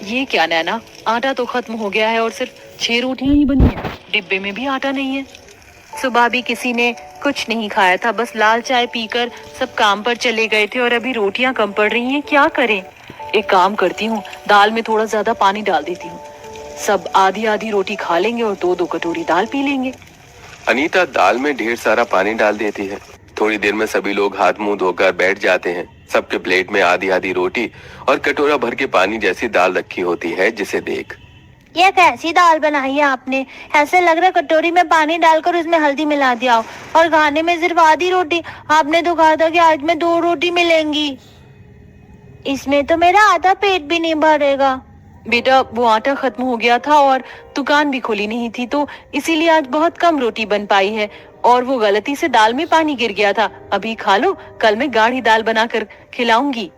ये क्या नैना, आटा तो खत्म हो गया है और सिर्फ 6 रोटियां ही बनी है। डिब्बे में भी आटा नहीं है। सुबह भी किसी ने कुछ नहीं खाया था, बस लाल चाय पीकर सब काम पर चले गए थे और अभी रोटियां कम पड़ रही हैं। क्या करें? एक काम करती हूँ, दाल में थोड़ा ज्यादा पानी डाल देती हूँ। सब आधी आधी रोटी खा लेंगे और दो दो कटोरी दाल पी लेंगे। अनीता दाल में ढेर सारा पानी डाल देती है। थोड़ी देर में सभी लोग हाथ मुंह धोकर बैठ जाते हैं। सबके प्लेट में आधी आधी रोटी और कटोरा भर के पानी जैसी दाल रखी होती है, जिसे देख। ये कैसी दाल बनाई है आपने? ऐसे लग रहा है कटोरी में पानी डालकर उसमें हल्दी मिला दिया हो। और खाने में सिर्फ आधी रोटी। आपने तो कहा था कि आज में 2 रोटी मिलेंगी। इसमें तो मेरा आधा पेट भी नहीं भरेगा। बेटा, वो आटा खत्म हो गया था और दुकान भी खुली नहीं थी, तो इसीलिए आज बहुत कम रोटी बन पाई है। और वो गलती से दाल में पानी गिर गया था। अभी खा लो, कल मैं गाढ़ी दाल बनाकर खिलाऊंगी।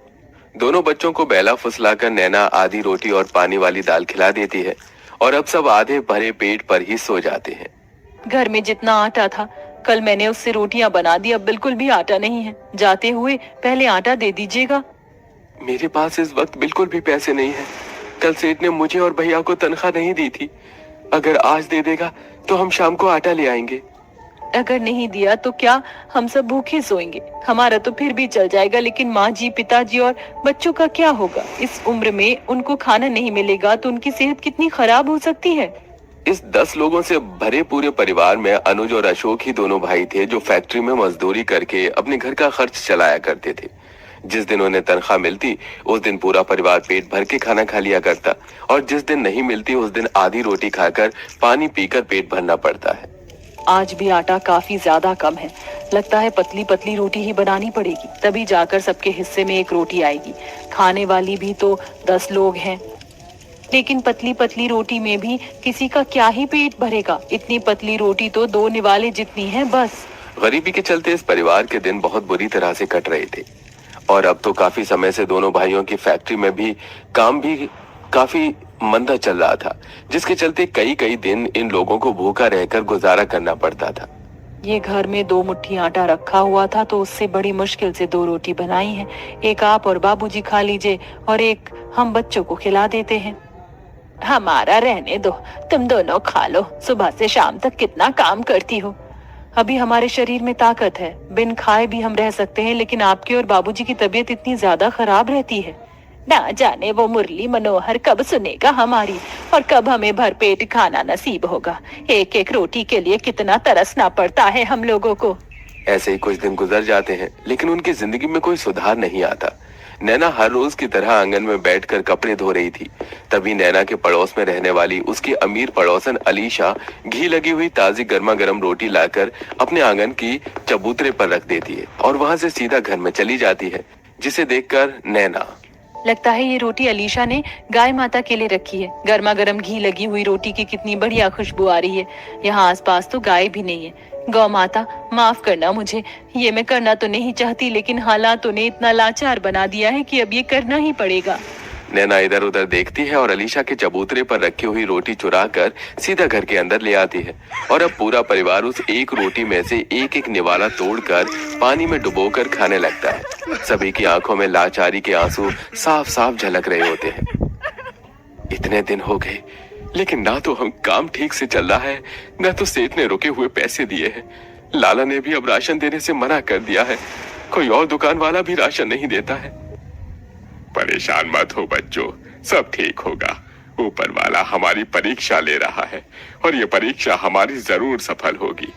दोनों बच्चों को बेला फुसलाकर नैना आधी रोटी और पानी वाली दाल खिला देती है और अब सब आधे भरे पेट पर ही सो जाते हैं। घर में जितना आटा था, कल मैंने उससे रोटियां बना दी। अब बिल्कुल भी आटा नहीं है। जाते हुए पहले आटा दे दीजिएगा। मेरे पास इस वक्त बिल्कुल भी पैसे नहीं है। कल सेठ ने मुझे और भैया को तनख्वाह नहीं दी थी। अगर आज दे देगा तो हम शाम को आटा ले आएंगे। अगर नहीं दिया तो क्या हम सब भूखे सोएंगे? हमारा तो फिर भी चल जाएगा, लेकिन माँ जी, पिताजी और बच्चों का क्या होगा? इस उम्र में उनको खाना नहीं मिलेगा तो उनकी सेहत कितनी खराब हो सकती है। इस 10 लोगों से भरे पूरे परिवार में अनुज और अशोक ही दोनों भाई थे जो फैक्ट्री में मजदूरी करके अपने घर का खर्च चलाया करते थे। जिस दिन उन्हें तनख्वाह मिलती उस दिन पूरा परिवार पेट भर के खाना खा लिया करता और जिस दिन नहीं मिलती उस दिन आधी रोटी खाकर पानी पीकर पेट भरना पड़ता है। आज भी आटा काफी ज्यादा कम है। लगता है पतली पतली रोटी ही बनानी पड़ेगी, तभी जाकर सबके हिस्से में एक रोटी आएगी। खाने वाली भी तो 10 लोग हैं, लेकिन पतली पतली रोटी में भी किसी का क्या ही पेट भरेगा? इतनी पतली रोटी तो 2 निवाले जितनी है बस। गरीबी के चलते इस परिवार के दिन बहुत बुरी तरह से कट रहे थे और अब तो काफी समय से दोनों भाइयों की फैक्ट्री में भी काम भी काफी मंदा चल रहा था, जिसके चलते कई कई दिन इन लोगों को भूखा रहकर गुजारा करना पड़ता था। ये घर में 2 मुट्ठी आटा रखा हुआ था तो उससे बड़ी मुश्किल से 2 रोटी बनाई है। एक आप और बाबूजी खा लीजिए और एक हम बच्चों को खिला देते हैं। हमारा रहने दो, तुम दोनों खा लो। सुबह से शाम तक कितना काम करती हो। अभी हमारे शरीर में ताकत है, बिन खाए भी हम रह सकते हैं, लेकिन आपकी और बाबूजी की तबीयत इतनी ज्यादा खराब रहती है। ना जाने वो मुरली मनोहर कब सुनेगा हमारी और कब हमें भरपेट खाना नसीब होगा। एक एक रोटी के लिए कितना तरसना पड़ता है हम लोगों को। ऐसे ही कुछ दिन गुजर जाते हैं, लेकिन उनकी जिंदगी में कोई सुधार नहीं आता। नैना हर रोज की तरह आंगन में बैठकर कपड़े धो रही थी। तभी नैना के पड़ोस में रहने वाली उसकी अमीर पड़ोसन अलीशा घी लगी हुई ताजी गर्मा गर्म रोटी लाकर अपने आंगन की चबूतरे पर रख देती है और वहां से सीधा घर में चली जाती है, जिसे देखकर नैना। लगता है ये रोटी अलीशा ने गाय माता के लिए रखी है। गर्मा गर्म घी लगी हुई रोटी की कितनी बढ़िया खुशबू आ रही है। यहाँ आसपास तो गाय भी नहीं है। गौ माता, माफ करना मुझे, ये मैं करना तो नहीं चाहती, लेकिन हालातों ने इतना लाचार बना दिया है कि अब ये करना ही पड़ेगा। नैना इधर उधर देखती है और अलीशा के चबूतरे पर रखी हुई रोटी चुराकर सीधा घर के अंदर ले आती है और अब पूरा परिवार उस एक रोटी में से एक एक निवाला तोड़कर पानी में डुबोकर खाने लगता है। सभी की आंखों में लाचारी के आंसू साफ साफ झलक रहे होते हैं। इतने दिन हो गए, लेकिन ना तो हम काम ठीक से चल रहा है, न तो सेठ ने रुके हुए पैसे दिए हैं। लाला ने भी अब राशन देने से मना कर दिया है। कोई और दुकान वाला भी राशन नहीं देता है। परेशान मत हो बच्चों, सब ठीक होगा। ऊपर वाला हमारी परीक्षा ले रहा है और ये परीक्षा हमारी जरूर सफल होगी।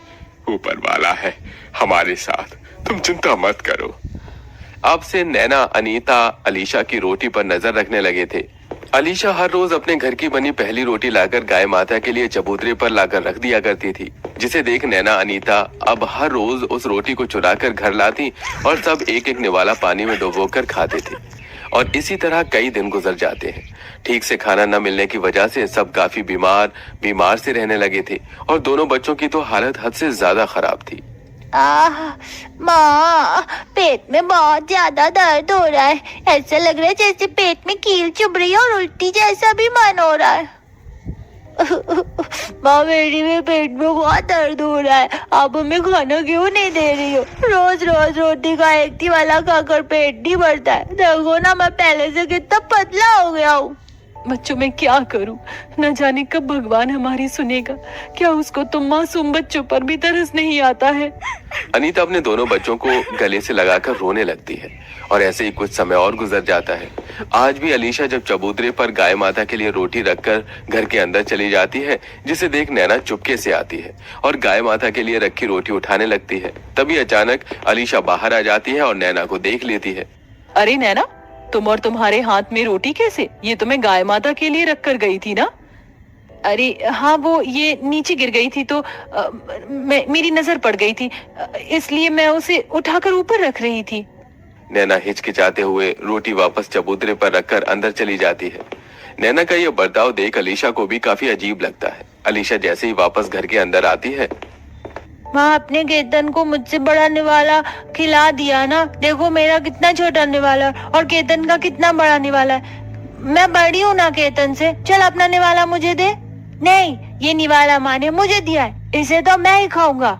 ऊपर वाला है हमारे साथ, तुम चिंता मत करो। अब से नैना, अनीता अलीशा की रोटी पर नजर रखने लगे थे। अलीशा हर रोज अपने घर की बनी पहली रोटी लाकर गाय माता के लिए चबूतरे पर लाकर रख दिया करती थी, जिसे देख नैना अनीता अब हर रोज उस रोटी को चुराकर घर लाती और सब एक एक निवाला पानी में डुबोकर खाते थे। और इसी तरह कई दिन गुजर जाते हैं। ठीक से खाना न मिलने की वजह से सब काफी बीमार से रहने लगे थे और दोनों बच्चों की तो हालत हद से ज्यादा खराब थी। माँ, पेट में बहुत ज्यादा दर्द हो रहा है। ऐसा लग रहा है जैसे पेट में कील चुभ रही है और उल्टी जैसा भी मन हो रहा है। माँ, मेरी भी पेट में बहुत दर्द हो रहा है। आप हमें खाना क्यों नहीं दे रही हो? रोज रोज रोटी का एक ही वाला खाकर पेट नहीं भरता है। देखो ना, मैं पहले से कितना पतला हो गया हूँ। बच्चों मैं क्या करूं? न जाने कब भगवान हमारी सुनेगा। क्या उसको तुम मासूम बच्चों पर भी तरस नहीं आता है? अनीता अपने दोनों बच्चों को गले से लगाकर रोने लगती है और ऐसे ही कुछ समय और गुजर जाता है। आज भी अलीशा जब चबूतरे पर गाय माता के लिए रोटी रखकर घर के अंदर चली जाती है, जिसे देख नैना चुपके से आती है और गाय माता के लिए रखी रोटी उठाने लगती है। तभी अचानक अलीशा बाहर आ जाती है और नैना को देख लेती है। अरे नैना, तुम और तुम्हारे हाथ में रोटी कैसे? ये तो मैं गाय माता के लिए रख कर गई थी ना? अरे हाँ, वो ये नीचे गिर गई थी तो मेरी नजर पड़ गई थी, इसलिए मैं उसे उठाकर ऊपर रख रही थी। नैना हिचकिचाते हुए रोटी वापस चबूतरे पर रखकर अंदर चली जाती है। नैना का यह बर्ताव देख अलीशा को भी काफी अजीब लगता है। अलीशा जैसे ही वापस घर के अंदर आती है, माँ अपने केतन को मुझसे बड़ा निवाला खिला दिया ना। देखो मेरा कितना छोटा निवाला और केतन का कितना बड़ा निवाला है। मैं बड़ी हूँ ना केतन से। चल अपना निवाला मुझे दे। नहीं, ये निवाला माँ ने मुझे दिया है, इसे तो मैं ही खाऊंगा।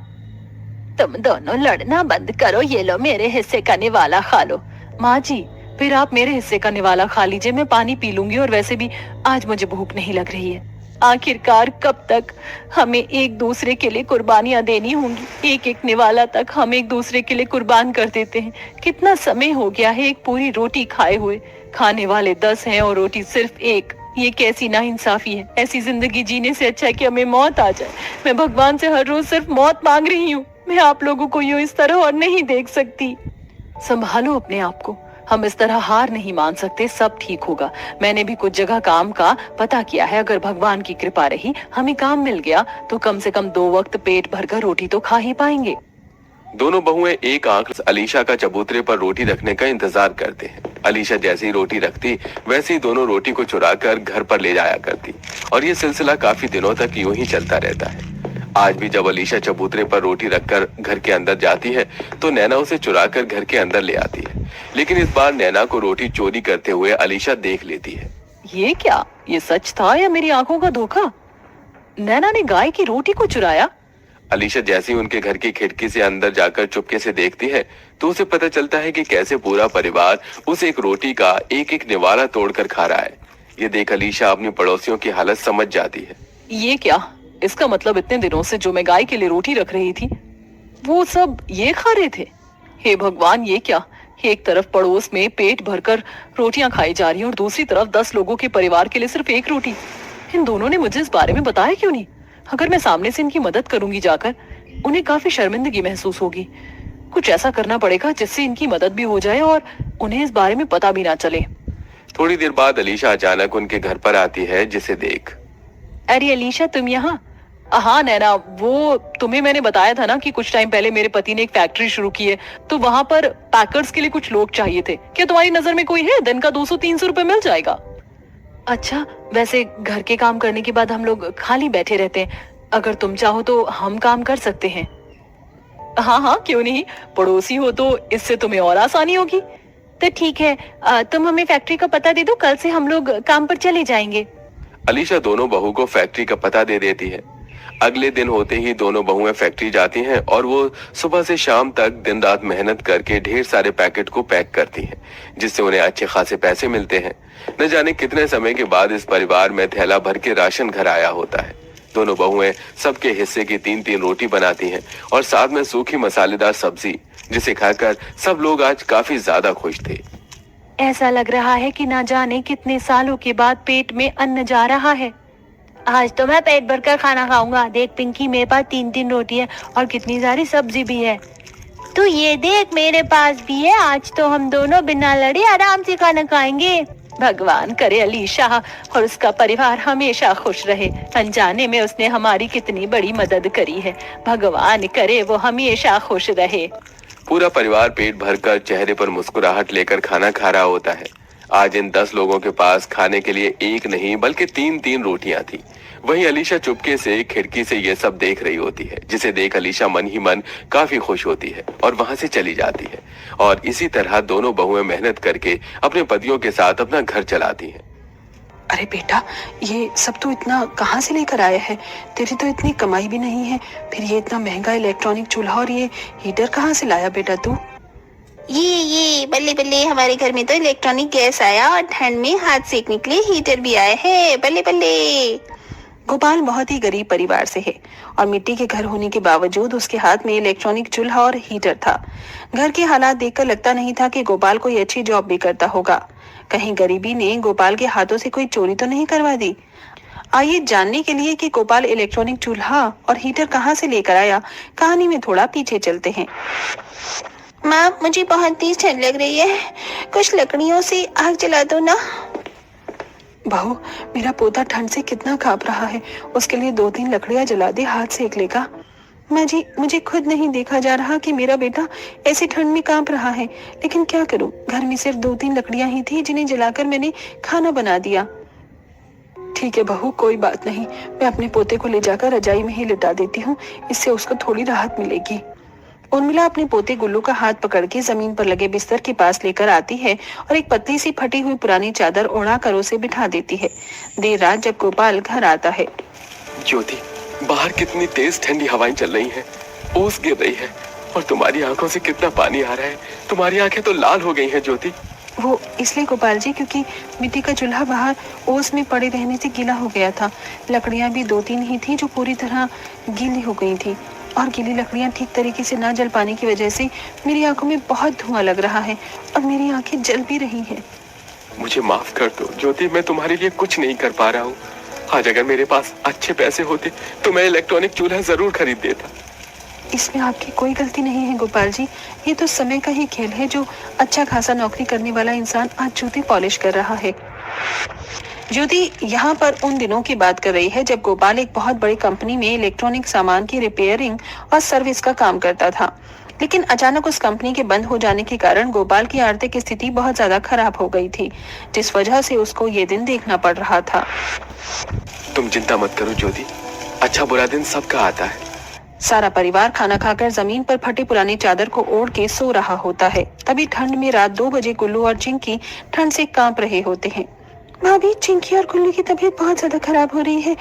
तुम दोनों लड़ना बंद करो। ये लो मेरे हिस्से का निवाला खा लो। माँ जी, फिर आप मेरे हिस्से का निवाला खा लीजिए, मैं पानी पी लूंगी और वैसे भी आज मुझे भूख नहीं लग रही है। आखिरकार कब तक हमें एक दूसरे के लिए कुर्बानियां देनी होंगी? एक एक निवाला तक हम एक दूसरे के लिए कुर्बान कर देते हैं। कितना समय हो गया है एक पूरी रोटी खाए हुए। खाने वाले 10 हैं और रोटी सिर्फ एक। ये कैसी नाइंसाफी है? ऐसी जिंदगी जीने से अच्छा है कि हमें मौत आ जाए। मैं भगवान से हर रोज सिर्फ मौत मांग रही हूँ। मैं आप लोगों को यूं इस तरह और नहीं देख सकती। संभालो अपने आप को, हम इस तरह हार नहीं मान सकते। सब ठीक होगा। मैंने भी कुछ जगह काम का पता किया है। अगर भगवान की कृपा रही, हमें काम मिल गया तो कम से कम 2 वक्त पेट भरकर रोटी तो खा ही पाएंगे। दोनों बहुएं एक आंख अलीशा का चबूतरे पर रोटी रखने का इंतजार करते हैं। अलीशा जैसे ही रोटी रखती, वैसे ही दोनों रोटी को चुराकर घर पर ले जाया करती और ये सिलसिला काफी दिनों तक यूं ही चलता रहता है। आज भी जब अलीशा चबूतरे पर रोटी रखकर घर के अंदर जाती है तो नैना उसे चुराकर घर के अंदर ले आती है। लेकिन इस बार नैना को रोटी चोरी करते हुए अलीशा देख लेती है। ये क्या? ये सच था या मेरी आंखों का धोखा? नैना ने गाय की रोटी को चुराया? अलीशा जैसे ही उनके घर की खिड़की से अंदर जाकर चुपके से देखती है तो उसे पता चलता है कि कैसे पूरा परिवार उस एक रोटी का एक एक निवाला तोड़कर खा रहा है। ये देख अलीशा अपनी पड़ोसियों की हालत समझ जाती है। ये क्या? इसका मतलब इतने दिनों से जो मैं गाय के लिए रोटी रख रही थी, वो सब ये खा रहे थे? हे भगवान, ये क्या? एक तरफ पड़ोस में पेट भरकर रोटियां खाई जा रही हैं और दूसरी तरफ 10 लोगों के परिवार के लिए सिर्फ एक रोटी। इन दोनों ने मुझे इस बारे में बताया क्यों नहीं? अगर मैं सामने से इनकी मदद करूंगी जाकर, उन्हें काफी शर्मिंदगी महसूस होगी। कुछ ऐसा करना पड़ेगा जिससे इनकी मदद भी हो जाए और उन्हें इस बारे में पता भी ना चले। थोड़ी देर बाद अलीशा अचानक उनके घर पर आती है, जिसे देख, अरे अलीशा, तुम यहाँ? हाँ नैना, वो तुम्हें मैंने बताया था ना कि कुछ टाइम पहले मेरे पति ने एक फैक्ट्री शुरू की है, तो वहाँ पर पैकर्स के लिए कुछ लोग चाहिए थे। क्या तुम्हारी नजर में कोई है? दिन का 200-300 रुपए मिल जाएगा। अच्छा, वैसे घर के काम करने के बाद हम लोग खाली बैठे रहते हैं। अगर तुम चाहो तो हम काम कर सकते हैं। हाँ हाँ, क्यों नहीं। पड़ोसी हो तो इससे तुम्हें और आसानी होगी। तो ठीक है, तुम हमें फैक्ट्री का पता दे दो, कल से हम लोग काम पर चले जाएंगे। अलीशा दोनों बहू को फैक्ट्री का पता दे देती है। अगले दिन होते ही दोनों बहुएं फैक्ट्री जाती हैं और वो सुबह से शाम तक दिन रात मेहनत करके ढेर सारे पैकेट को पैक करती हैं, जिससे उन्हें अच्छे खासे पैसे मिलते हैं। न जाने कितने समय के बाद इस परिवार में थैला भर के राशन घर आया होता है। दोनों बहुएं सबके हिस्से की 3-3 रोटी बनाती हैं और साथ में सूखी मसालेदार सब्जी, जिसे खाकर सब लोग आज काफी ज्यादा खुश थे। ऐसा लग रहा है कि ना जाने कितने सालों के बाद पेट में अन्न जा रहा है। आज तो मैं पेट भरकर खाना खाऊंगा। देख पिंकी, मेरे पास 3-3 रोटी है और कितनी सारी सब्जी भी है। तो ये देख, मेरे पास भी है। आज तो हम दोनों बिना लड़े आराम से खाना खाएंगे। भगवान करे अलीशा और उसका परिवार हमेशा खुश रहे। अनजाने में उसने हमारी कितनी बड़ी मदद करी है। भगवान करे वो हमेशा खुश रहे। पूरा परिवार पेट भरकर चेहरे पर मुस्कुराहट लेकर खाना खा रहा होता है। आज इन 10 लोगों के पास खाने के लिए एक नहीं बल्कि 3-3 रोटियां थी। वहीं अलीशा चुपके से खिड़की से ये सब देख रही होती है, जिसे देख अलीशा मन ही मन काफी खुश होती है और वहां से चली जाती है। और इसी तरह दोनों बहुएं मेहनत करके अपने पतियों के साथ अपना घर चलाती हैं। अरे बेटा, ये सब तू इतना कहाँ से लेकर आया है? तेरी तो इतनी कमाई भी नहीं है, फिर ये इतना महंगा इलेक्ट्रॉनिक चूल्हा और ये हीटर कहाँ से लाया बेटा तू? ये बल्ले बल्ले, हमारे घर में तो इलेक्ट्रॉनिक गैस आया और ठंड में हाथ सेकने के लिए हीटर भी आया है, बल्ले बल्ले। गोपाल बहुत ही गरीब परिवार से है और मिट्टी के घर होने के बावजूद उसके हाथ में इलेक्ट्रॉनिक चूल्हा और हीटर था। घर के हालात देखकर लगता नहीं था कि गोपाल कोई अच्छी जॉब भी करता होगा। कहीं गरीबी ने गोपाल के हाथों से कोई चोरी तो नहीं करवा दी। आइए जानने के लिए कि गोपाल इलेक्ट्रॉनिक चूल्हा और हीटर कहाँ से लेकर आया, कहानी में थोड़ा पीछे चलते हैं। माँ, मुझे बहुत तेज ठंड लग रही है, कुछ लकड़ियों से आग जला दो ना। बहू, मेरा पोता ठंड से कितना कांप रहा है, उसके लिए 2-3 लकड़ियां जला दे, हाथ सेक लेगा। माँ जी, मुझे खुद नहीं देखा जा रहा कि मेरा बेटा ऐसी ठंड में कांप रहा है, लेकिन क्या करूं, घर में सिर्फ 2-3 लकड़ियां ही थी जिन्हें जलाकर मैंने खाना बना दिया। ठीक है बहू, कोई बात नहीं, मैं अपने पोते को ले जाकर रजाई में ही लिटा देती हूँ, इससे उसको थोड़ी राहत मिलेगी। उर्मिला अपने पोते गुल्लू का हाथ पकड़ के जमीन पर लगे बिस्तर के पास लेकर आती है और एक पतली सी फटी हुई पुरानी चादर ओढ़ा कर उसे बिठा देती है। देर रात जब गोपाल घर आता है। ज्योति, बाहर कितनी तेज ठंडी हवाएं चल रही हैं, ओस गिर रही है और तुम्हारी आंखों से कितना पानी आ रहा है। तुम्हारी आंखें तो लाल हो गई हैं ज्योति। वो इसलिए गोपाल जी, क्योंकि मिट्टी का चूल्हा बाहर ओस में पड़े रहने से गीला हो गया था। लकड़ियां भी 2-3 ही थी जो पूरी तरह गीली हो गई थी और गीली लकड़ियां ठीक तरीके से ना जल पाने की वजह से मेरी आंखों में बहुत धुआं लग रहा है और मेरी आंखें जल भी रही हैं। मुझे माफ कर दो ज्योति, मैं तुम्हारे लिए कुछ नहीं कर पा रहा हूँ। आज अगर मेरे पास अच्छे पैसे होते तो मैं इलेक्ट्रॉनिक चूल्हा जरूर खरीद देता। इसमें आपकी कोई गलती नहीं है गोपाल जी, ये तो समय का ही खेल है। जो अच्छा खासा नौकरी करने वाला इंसान आज जूते पॉलिश कर रहा है। ज्योति यहाँ पर उन दिनों की बात कर रही है जब गोपाल एक बहुत बड़ी कंपनी में इलेक्ट्रॉनिक सामान की रिपेयरिंग और सर्विस का काम करता था। लेकिन अचानक उस कंपनी के बंद हो जाने के कारण गोपाल की आर्थिक स्थिति बहुत ज्यादा खराब हो गई थी, जिस वजह से उसको ये दिन देखना पड़ रहा था। तुम चिंता मत करो ज्योति, अच्छा बुरा दिन सबका आता है। सारा परिवार खाना खाकर जमीन पर फटी पुरानी चादर को ओढ़ के सो रहा होता है। तभी ठंड में रात 2 बजे गुल्लू और चिंकी ठंड से कांप रहे होते हैं। भाभी, चिंकी और गुल्लू की तबीयत बहुत ज्यादा खराब हो रही है।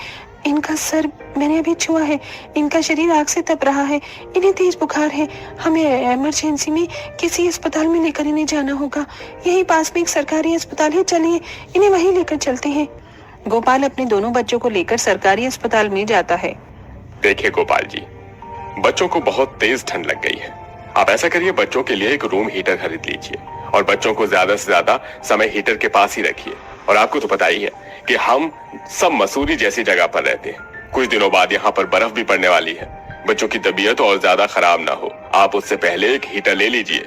इनका सर मैंने अभी छुआ है, इनका शरीर आग से तप रहा है, इन्हें तेज बुखार है। हमें इमरजेंसी में किसी अस्पताल में लेकर इन्हें जाना होगा। यही पास में एक सरकारी अस्पताल है, चलिए इन्हें वहीं लेकर चलते हैं। गोपाल अपने दोनों बच्चों को लेकर सरकारी अस्पताल में जाता है। देखिए गोपाल जी, बच्चों को बहुत तेज ठंड लग गई है। आप ऐसा करिए, बच्चों के लिए एक रूम हीटर खरीद लीजिए और बच्चों को ज्यादा से ज्यादा समय हीटर के पास ही रखिए। और आपको तो पता ही है कि हम सब मसूरी जैसी जगह पर रहते हैं। कुछ दिनों बाद यहाँ पर बर्फ भी पड़ने वाली है। बच्चों की तबीयत और ज्यादा खराब ना हो, आप उससे पहले एक हीटर ले लीजिए।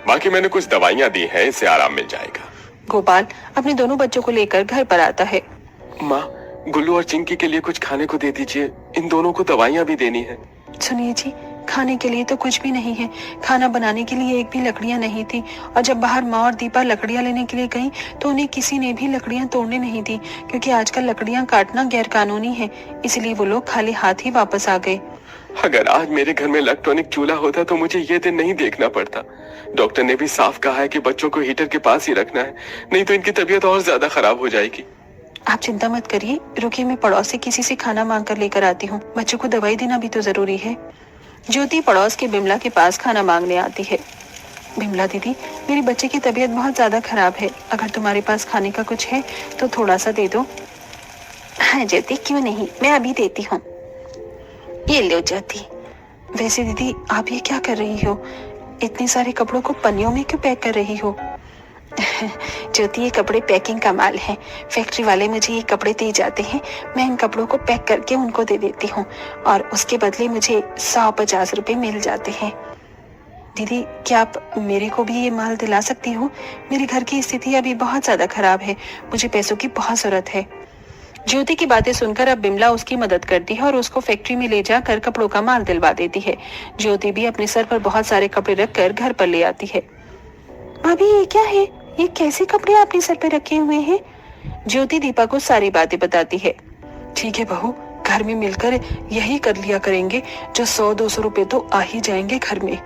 बाकी मैंने कुछ दवाइयाँ दी हैं, इससे आराम मिल जाएगा। गोपाल अपने दोनों बच्चों को लेकर घर पर आता है। माँ, गुल्लू और चिंकी के लिए कुछ खाने को दे दीजिए, इन दोनों को दवाइयाँ भी देनी है। सुनिए जी, खाने के लिए तो कुछ भी नहीं है, खाना बनाने के लिए एक भी लकड़ियां नहीं थी। और जब बाहर माँ और दीपा लकड़ियां लेने के लिए गईं, तो उन्हें किसी ने भी लकड़ियां तोड़ने नहीं दी, क्योंकि आजकल लकड़ियां काटना गैर कानूनी है। इसलिए वो लोग खाली हाथ ही वापस आ गए। अगर आज मेरे घर में इलेक्ट्रॉनिक चूल्हा होता तो मुझे ये दिन नहीं देखना पड़ता। डॉक्टर ने भी साफ कहा है कि बच्चों को हीटर के पास ही रखना है, नहीं तो इनकी तबीयत और ज्यादा खराब हो जाएगी। आप चिंता मत करिए, रुकिए, मैं पड़ोस से किसी से खाना मांग कर लेकर आती हूँ। बच्चों को दवाई देना भी तो जरूरी है। ज्योति पड़ोस के बिमला के पास खाना मांगने आती है। बिमला दीदी, मेरे बच्चे की तबीयत बहुत ज्यादा खराब है, अगर तुम्हारे पास खाने का कुछ है तो थोड़ा सा दे दो। हाँ ज्योति, क्यों नहीं, मैं अभी देती हूँ। ये लो ज्योति। वैसे दीदी, आप ये क्या कर रही हो? इतने सारे कपड़ों को पन्नियों में क्यों पैक कर रही हो? ज्योति, ये कपड़े पैकिंग का माल है। फैक्ट्री वाले मुझे ये कपड़े दे जाते हैं, मैं इन कपड़ों को पैक करके उनको दे देती हूँ और उसके बदले मुझे 150 रुपए मिल जाते हैं। दीदी, क्या आप मेरे को भी ये माल दिला सकती हो? मेरे घर की स्थिति अभी बहुत ज्यादा खराब है, मुझे पैसों की बहुत जरूरत है। ज्योति की बातें सुनकर अब बिमला उसकी मदद करती है और उसको फैक्ट्री में ले जाकर कपड़ों का माल दिलवा देती है। ज्योति भी अपने सर पर बहुत सारे कपड़े रखकर घर पर ले आती है। भाभी, ये क्या है? ये कैसे कपड़े आपने सर पे रखे हुए हैं? ज्योति दीपा को सारी बातें बताती है। ठीक है बहू, घर में मिलकर यही कर लिया करेंगे, जो 100-200 रुपए तो आ ही जाएंगे घर में।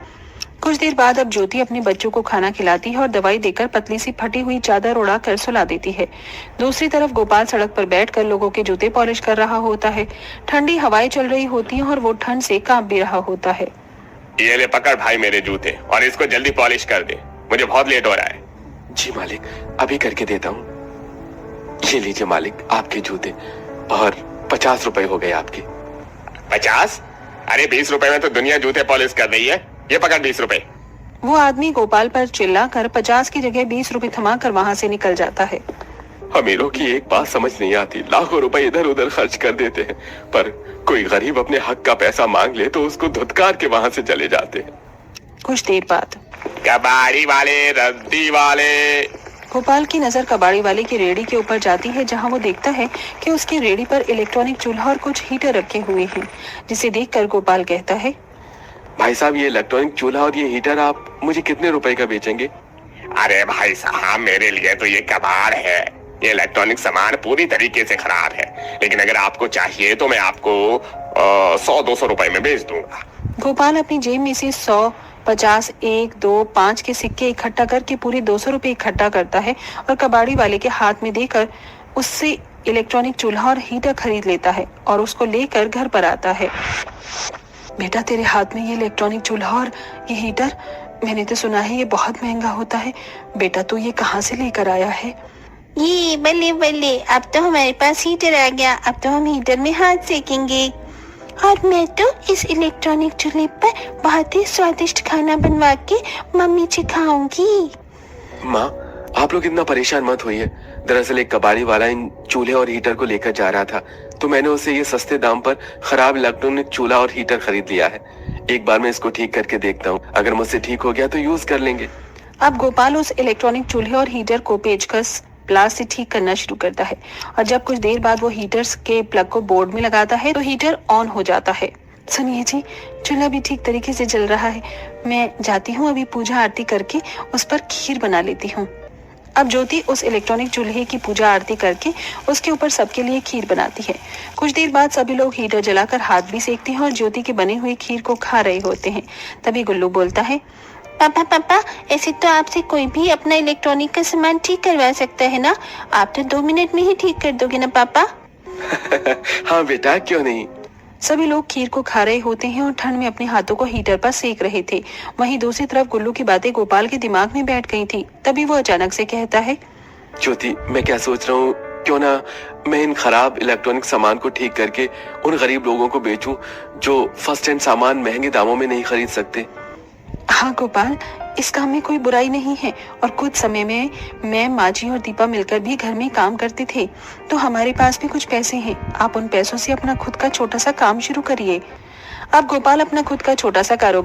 कुछ देर बाद अब ज्योति अपने बच्चों को खाना खिलाती है और दवाई देकर पतली सी फटी हुई चादर उड़ा कर सुला देती है। दूसरी तरफ गोपाल सड़क पर बैठकर लोगों के जूते पॉलिश कर रहा होता है। ठंडी हवाएं चल रही होती हैं और वो ठंड से कांप भी रहा होता है। ये ले पकड़ भाई मेरे जूते और इसको जल्दी पॉलिश कर दे। मुझे बहुत लेट हो रहा है। जी मालिक, अभी करके देता हूँ। ये लीजिए मालिक, आपके जूते, और 50 रुपए हो गए आपके। 50? अरे 20 रुपए में तो दुनिया जूते पॉलिश कर रही है। ये पकड़ 20 रुपए। वो आदमी गोपाल पर चिल्लाकर 50 की जगह 20 रुपए थमाकर वहां से निकल जाता है। अमीरों की एक बात समझ नहीं आती, लाखों रुपए इधर उधर खर्च कर देते हैं, पर कोई गरीब अपने हक का पैसा मांग ले तो उसको धुतकार के वहां से चले जाते हैं। कुछ देर बाद कबाड़ी वाले, रद्दी वाले। गोपाल की नजर कबाड़ी वाले की रेहड़ी के ऊपर जाती है, जहां वो देखता है कि उसकी रेहड़ी पर इलेक्ट्रॉनिक चूल्हा और कुछ हीटर रखे हुए हैं, जिसे देखकर गोपाल कहता है, भाई साहब, ये इलेक्ट्रॉनिक चूल्हा और ये हीटर आप मुझे कितने रुपए का बेचेंगे? अरे भाई साहब, मेरे लिए तो ये कबाड़ है। ये इलेक्ट्रॉनिक सामान पूरी तरीके से खराब है, लेकिन अगर आपको चाहिए तो मैं आपको 100-200 रुपए में बेच दूंगा। गोपाल अपनी जेब में से 100, 50, 1, 2, 5 के सिक्के इकट्ठा करके पूरे 200 रुपए इकट्ठा करता है और कबाड़ी वाले के हाथ में देकर उससे इलेक्ट्रॉनिक चूल्हा और हीटर खरीद लेता है और उसको लेकर घर पर आता है। बेटा, तेरे हाथ में ये इलेक्ट्रॉनिक चूल्हा और ये हीटर, मैंने तो सुना है ये बहुत महंगा होता है। बेटा, तू ये कहाँ से लेकर आया है? ये बल्ले बल्ले, अब तो हमारे पास हीटर आ गया। अब तो हम हीटर में हाथ सेकेंगे और मैं तो इस इलेक्ट्रॉनिक चूल्हे पर बहुत ही स्वादिष्ट खाना बनवा के मम्मी से खाऊंगी। माँ, आप लोग इतना परेशान मत होइए। दरअसल एक कबाड़ी वाला इन चूल्हे और हीटर को लेकर जा रहा था, तो मैंने उसे ये सस्ते दाम पर खराब इलेक्ट्रॉनिक चूल्हा और हीटर खरीद लिया है। एक बार मैं इसको ठीक करके देखता हूँ, अगर मुझसे ठीक हो गया तो यूज कर लेंगे। अब गोपाल उस इलेक्ट्रॉनिक चूल्हे और हीटर को पेचकस प्लास से ठीक करना शुरू करता है और जब कुछ देर बाद वो हीटर्स के प्लग को बोर्ड में लगाता है तो हीटर ऑन हो जाता है। सुनिए जी, चूल्हा भी ठीक तरीके से जल रहा है। मैं जाती हूँ, अभी पूजा आरती करके उस पर खीर बना लेती हूँ। अब ज्योति उस इलेक्ट्रॉनिक चूल्हे की पूजा आरती करके उसके ऊपर सबके लिए खीर बनाती है। कुछ देर बाद सभी लोग हीटर जलाकर हाथ भी सेकते हैं और ज्योति के बने हुए खीर को खा रहे होते हैं। तभी गुल्लू बोलता है, पापा पापा, ऐसे तो आपसे कोई भी अपना इलेक्ट्रॉनिक का सामान ठीक करवा सकता है ना? आप तो 2 मिनट में ही ठीक कर दोगे ना पापा? हाँ बेटा, क्यों नहीं। सभी लोग खीर को खा रहे होते हैं और ठंड में अपने हाथों को हीटर पर सेक रहे थे। वहीं दूसरी तरफ गुल्लू की बातें गोपाल के दिमाग में बैठ गई थी। तभी वो अचानक से कहता है, ज्योति, मैं क्या सोच रहा हूँ, क्यों ना मैं इन खराब इलेक्ट्रॉनिक सामान को ठीक करके उन गरीब लोगों को बेचूं जो फर्स्ट हैंड सामान महंगे दामों में नहीं खरीद सकते। हाँ गोपाल, इस काम में कोई बुराई नहीं है और कुछ समय में मैं, माजी और दीपा मिलकर भी घर में काम करते थे, तो हमारे पास भी कुछ पैसे हैं। आप उन पैसों से अपना खुद का छोटा सा काम शुरू करिए। अब गोपाल अपना खुद का छोटा सा कारोबार